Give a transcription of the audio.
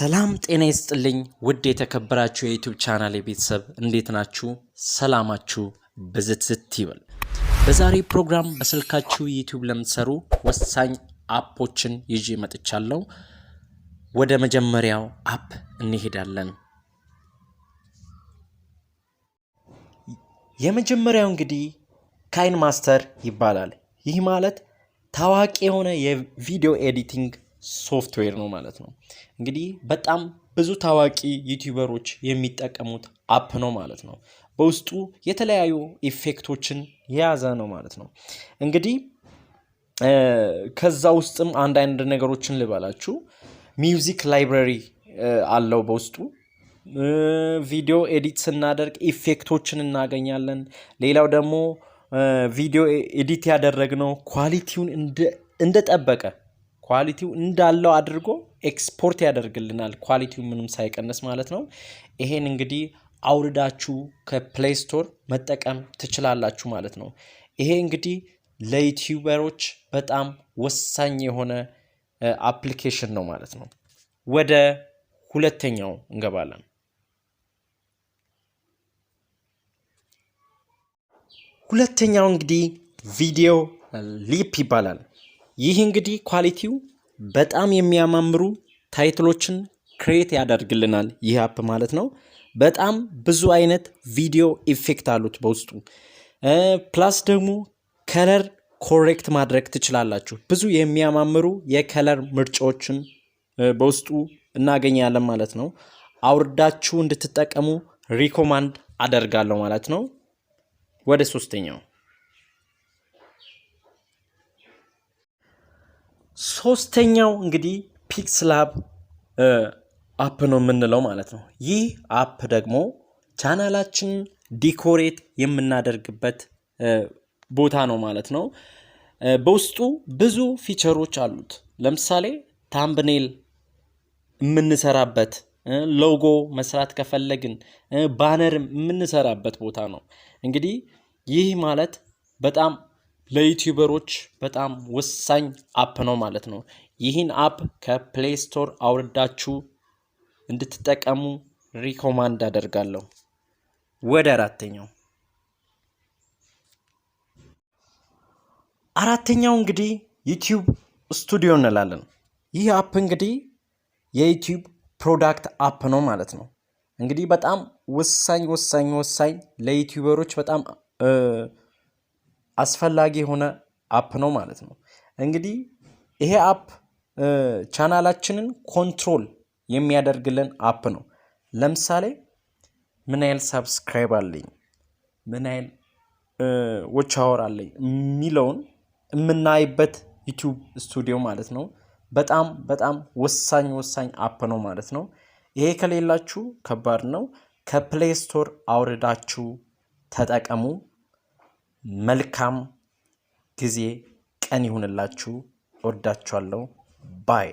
ሰላም ጤና ይስጥልኝ ውድ የተከበራችሁ የዩቲዩብ ቻናል ቤተሰብ እንዴት ናችሁ? ሰላማችሁ በዝትዝት ይበል። በዛሬ ፕሮግራም በስልካችሁ ዩቲዩብ ለምትሰሩ ወሳኝ አፖችን ይዤ መጥቻለሁ። ወደ መጀመሪያው አፕ እንሄዳለን። የመጀመሪያው እንግዲህ ካይን ማስተር ይባላል። ይህ ማለት ታዋቂ የሆነ የቪዲዮ ኤዲቲንግ ሶፍትዌር ነው ማለት ነው። እንግዲህ በጣም ብዙ ታዋቂ ዩቲዩበሮች የሚጠቀሙት አፕ ነው ማለት ነው። በውስጡ የተለያዩ ኢፌክቶችን የያዘ ነው ማለት ነው። እንግዲህ ከዛ ውስጥም አንድ ነገሮችን ልበላችሁ። ሚውዚክ ላይብራሪ አለው በውስጡ። ቪዲዮ ኤዲት ስናደርግ ኢፌክቶችን እናገኛለን። ሌላው ደግሞ ቪዲዮ ኤዲት ያደረግነው ኳሊቲውን እንደጠበቀ ኳሊቲው እንዳለው አድርጎ ኤክስፖርት ያደርግልናል። ኳሊቲው ምንም ሳይቀንስ ማለት ነው። ይሄን እንግዲህ አውርዳችሁ ከፕሌይ ስቶር መጠቀም ትችላላችሁ ማለት ነው። ይሄ እንግዲህ ለዩቲዩበሮች በጣም ወሳኝ የሆነ አፕሊኬሽን ነው ማለት ነው። ወደ ሁለተኛው እንገባለን። ሁለተኛው እንግዲህ ቪዲዮ ሊፕ ይባላል። ይህ እንግዲህ ኳሊቲው በጣም የሚያማምሩ ታይትሎችን ክሬት ያደርግልናል ይህ አፕ ማለት ነው። በጣም ብዙ አይነት ቪዲዮ ኢፌክት አሉት በውስጡ። ፕላስ ደግሞ ከለር ኮሬክት ማድረግ ትችላላችሁ። ብዙ የሚያማምሩ የከለር ምርጫዎችን በውስጡ እናገኛለን ማለት ነው። አውርዳችሁ እንድትጠቀሙ ሪኮማንድ አደርጋለሁ ማለት ነው። ወደ ሶስተኛው እንግዲህ ፒክስላብ አፕ ነው የምንለው ማለት ነው። ይህ አፕ ደግሞ ቻናላችንን ዲኮሬት የምናደርግበት ቦታ ነው ማለት ነው። በውስጡ ብዙ ፊቸሮች አሉት። ለምሳሌ ታምብኔል የምንሰራበት፣ ሎጎ መስራት ከፈለግን ባነር የምንሰራበት ቦታ ነው። እንግዲህ ይህ ማለት በጣም ለዩቲዩበሮች በጣም ወሳኝ አፕ ነው ማለት ነው። ይህን አፕ ከፕሌይ ስቶር አውርዳችሁ እንድትጠቀሙ ሪኮማንድ አደርጋለሁ። ወደ አራተኛው እንግዲህ ዩቲዩብ ስቱዲዮ እንላለን። ይህ አፕ እንግዲህ የዩቲዩብ ፕሮዳክት አፕ ነው ማለት ነው። እንግዲህ በጣም ወሳኝ ለዩቲዩበሮች በጣም አስፈላጊ የሆነ አፕ ነው ማለት ነው። እንግዲህ ይሄ አፕ ቻናላችንን ኮንትሮል የሚያደርግልን አፕ ነው። ለምሳሌ ምን ያህል ሰብስክራይብ አለኝ፣ ምን ያህል ዎች አወር አለኝ የሚለውን የምናይበት ዩቲዩብ ስቱዲዮ ማለት ነው። በጣም ወሳኝ አፕ ነው ማለት ነው። ይሄ ከሌላችሁ ከባድ ነው። ከፕሌይ ስቶር አውርዳችሁ ተጠቀሙ። መልካም ጊዜ ቀን ይሁንላችሁ። ወዳችኋለሁ። ባይ